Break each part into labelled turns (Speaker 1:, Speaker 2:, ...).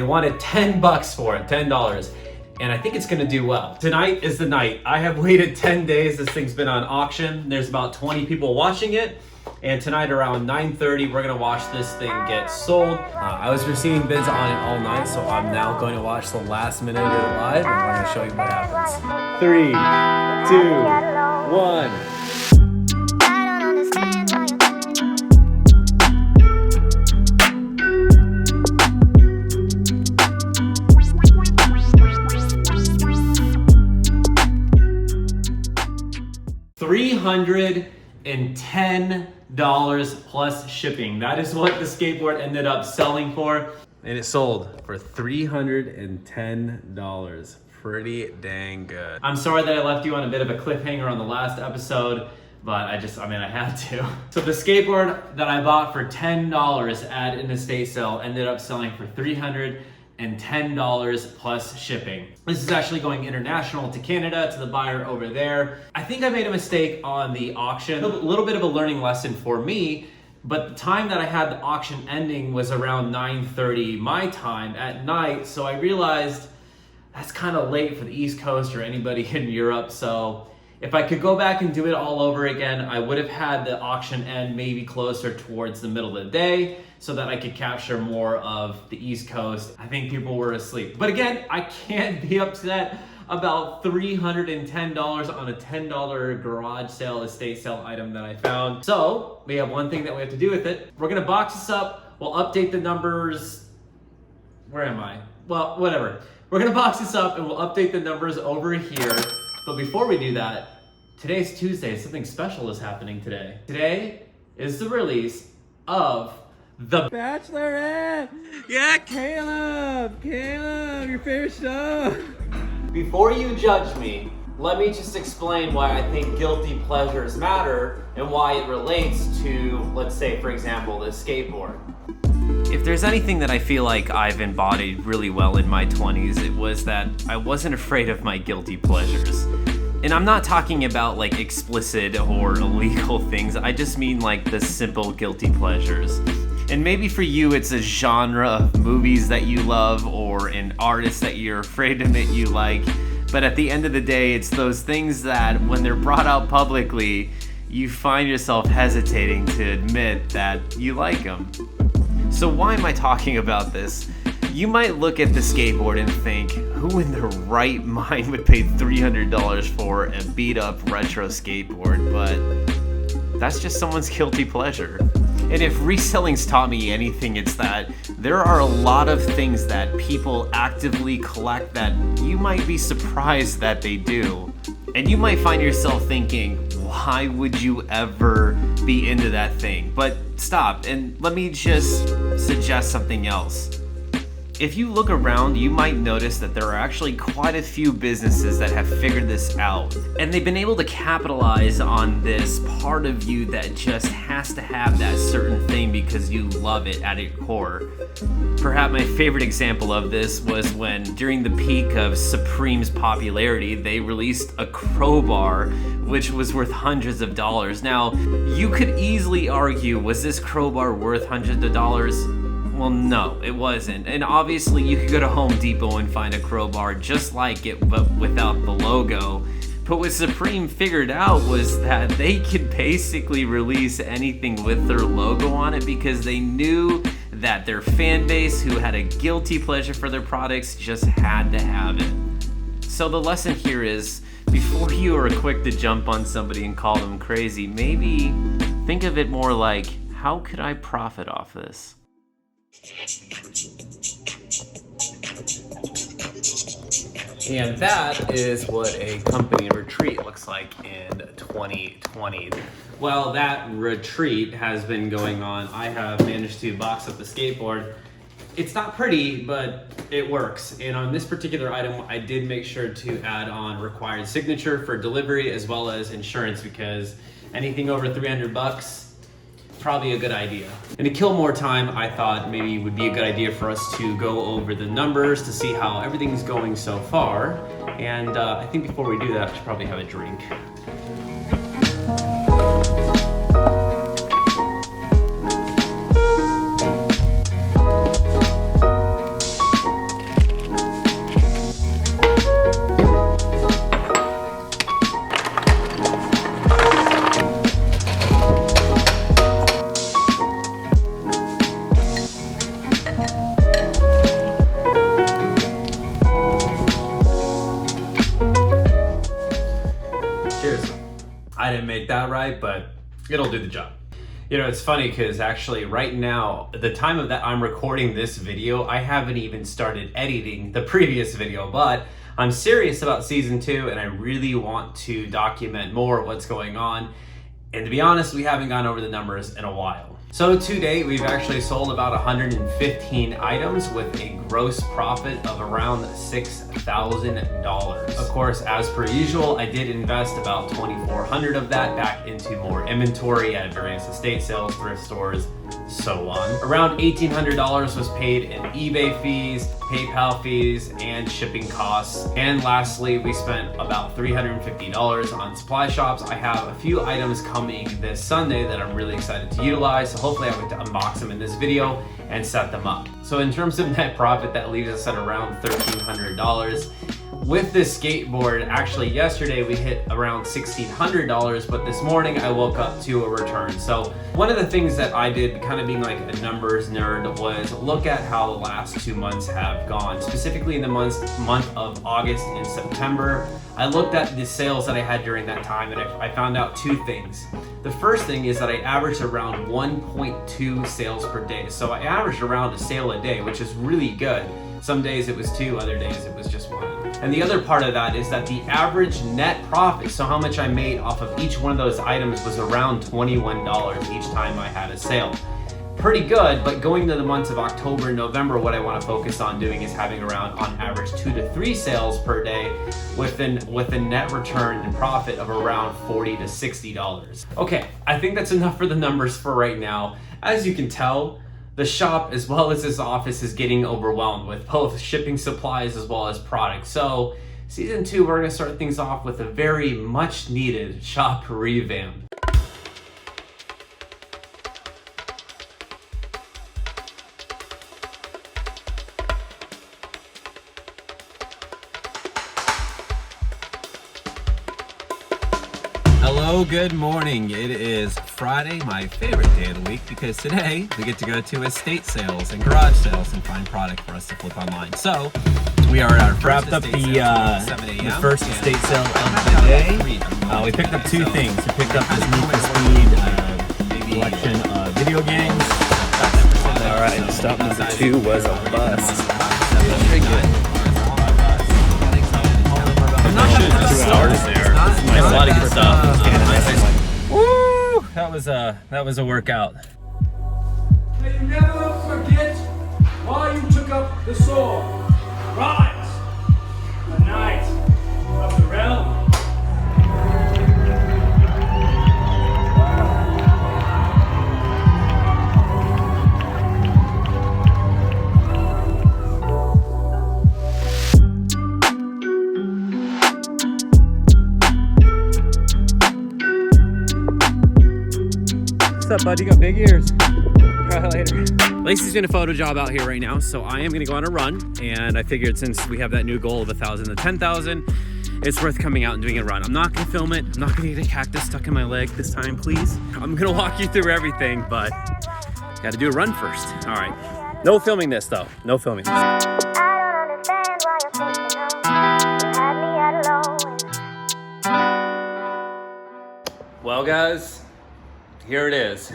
Speaker 1: they wanted 10 bucks for it, $10. And I think it's gonna do well. Tonight is the night. I have waited 10 days. This thing's been on auction. There's about 20 people watching it. And tonight around 9:30, we're gonna watch this thing get sold. I was receiving bids on it all night, so I'm now going to watch the last minute of it live, and we're gonna show you what happens. 3, 2, 1. $310 plus shipping. That is what the skateboard ended up selling for. And it sold for $310. Pretty dang good. I'm sorry that I left you on a bit of a cliffhanger on the last episode, but I had to. So the skateboard that I bought for $10 at an estate sale ended up selling for $310 plus shipping. This is actually going international to Canada, to the buyer over there. I think I made a mistake on the auction. A little bit of a learning lesson for me, but the time that I had the auction ending was around 9:30 my time at night, so I realized that's kind of late for the East Coast or anybody in Europe. So if I could go back and do it all over again, I would have had the auction end maybe closer towards the middle of the day so that I could capture more of the East Coast. I think people were asleep. But again, I can't be upset about $310 on a $10 garage sale, estate sale item that I found. So we have one thing that we have to do with it. We're gonna box this up. We'll update the numbers. Where am I? Well, whatever. We're gonna box this up and we'll update the numbers over here. But before we do that, today's Tuesday. Something special is happening today. Today is the release of The Bachelorette. Yeah, Caleb, your favorite show. Before you judge me, let me just explain why I think guilty pleasures matter and why it relates to, let's say, for example, this skateboard. If there's anything that I feel like I've embodied really well in my 20s, it was that I wasn't afraid of my guilty pleasures. And I'm not talking about like explicit or illegal things, I just mean like the simple guilty pleasures. And maybe for you it's a genre of movies that you love or an artist that you're afraid to admit you like, but at the end of the day it's those things that when they're brought out publicly, you find yourself hesitating to admit that you like them. So why am I talking about this? You might look at the skateboard and think, who in their right mind would pay $300 for a beat up retro skateboard? But that's just someone's guilty pleasure. And if reselling's taught me anything, it's that there are a lot of things that people actively collect that you might be surprised that they do. And you might find yourself thinking, why would you ever be into that thing? But stop, and let me just suggest something else. If you look around, you might notice that there are actually quite a few businesses that have figured this out. And they've been able to capitalize on this part of you that just has to have that certain thing because you love it at its core. Perhaps my favorite example of this was when, during the peak of Supreme's popularity, they released a crowbar which was worth hundreds of dollars. Now, you could easily argue, was this crowbar worth hundreds of dollars? Well, no, it wasn't. And obviously you could go to Home Depot and find a crowbar just like it, but without the logo. But what Supreme figured out was that they could basically release anything with their logo on it because they knew that their fan base, who had a guilty pleasure for their products, just had to have it. So the lesson here is, before you are quick to jump on somebody and call them crazy, maybe think of it more like, how could I profit off this? And that is what a company retreat looks like in 2020. Well, that retreat has been going on. I have managed to box up the skateboard. It's not pretty, but it works. And on this particular item, I did make sure to add on required signature for delivery as well as insurance, because anything over 300 bucks, probably a good idea. And to kill more time, I thought maybe it would be a good idea for us to go over the numbers to see how everything's going so far. And I think before we do that, I should probably have a drink. I didn't make that right, but it'll do the job. You know, it's funny because actually right now, the time of that I'm recording this video, I haven't even started editing the previous video, but I'm serious about season 2 and I really want to document more of what's going on. And to be honest, we haven't gone over the numbers in a while. So to date, we've actually sold about 115 items with a gross profit of around $6,000. Of course, as per usual, I did invest about $2,400 of that back into more inventory at various estate sales, thrift stores, so on. Around $1,800 was paid in eBay fees, PayPal fees, and shipping costs. And lastly, we spent about $350 on supply shops. I have a few items coming this Sunday that I'm really excited to utilize, so hopefully I get to unbox them in this video and set them up. So in terms of net profit, that leaves us at around $1,300. With this skateboard, actually yesterday we hit around $1,600, but this morning I woke up to a return. So one of the things that I did, kind of being like a numbers nerd, was look at how the last 2 months have gone. Specifically in the month of August and September, I looked at the sales that I had during that time and I found out 2 things. The first thing is that I averaged around 1.2 sales per day. So I averaged around a sale a day, which is really good. Some days it was 2, other days it was just 1. And the other part of that is that the average net profit, so how much I made off of each one of those items, was around $21 each time I had a sale. Pretty good, but going to the months of October and November, what I want to focus on doing is having around, on average, 2 to 3 sales per day with a net return and profit of around $40 to $60. Okay, I think that's enough for the numbers for right now. As you can tell, the shop as well as this office is getting overwhelmed with both shipping supplies as well as products. So season 2, we're gonna start things off with a very much needed shop revamp. Hello, good morning. It is Friday, my favorite day of the week, because today we get to go to estate sales and garage sales and find product for us to flip online. So we are at our wrapped up the first estate sale of the day. We picked up 2 things. We picked up this Need for Speed collection of video games. All right, stop number 2 was a bust. Very good. I'm not sure just started there. Nice, a lot of good stuff. Woo! That was a workout.
Speaker 2: May you never forget why you took up the sword. Rise, the knight of the realm.
Speaker 1: What's up, bud? You got big ears. Try later. Lacey's doing a photo job out here right now, so I am gonna go on a run, and I figured since we have that new goal of 1,000 to 10,000, it's worth coming out and doing a run. I'm not gonna film it. I'm not gonna get a cactus stuck in my leg this time, please. I'm gonna walk you through everything, but gotta do a run first. All right. No filming this though. No filming. Well, guys, here it is.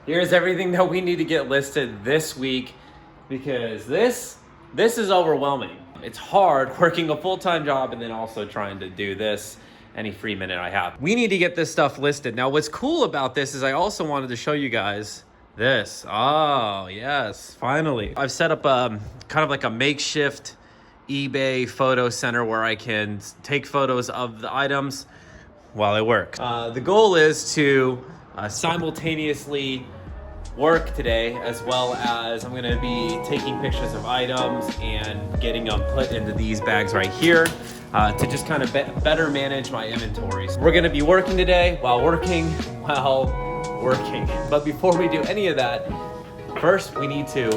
Speaker 1: Here's everything that we need to get listed this week, because this is overwhelming. It's hard working a full-time job and then also trying to do this any free minute I have. We need to get this stuff listed. Now, what's cool about this is I also wanted to show you guys this. Oh, yes, finally. I've set up kind of like a makeshift eBay photo center where I can take photos of the items while I work. The goal is to simultaneously work today, as well as I'm gonna be taking pictures of items and getting them put into these bags right here to just kind of better manage my inventories. We're gonna be working today while working. But before we do any of that, first we need to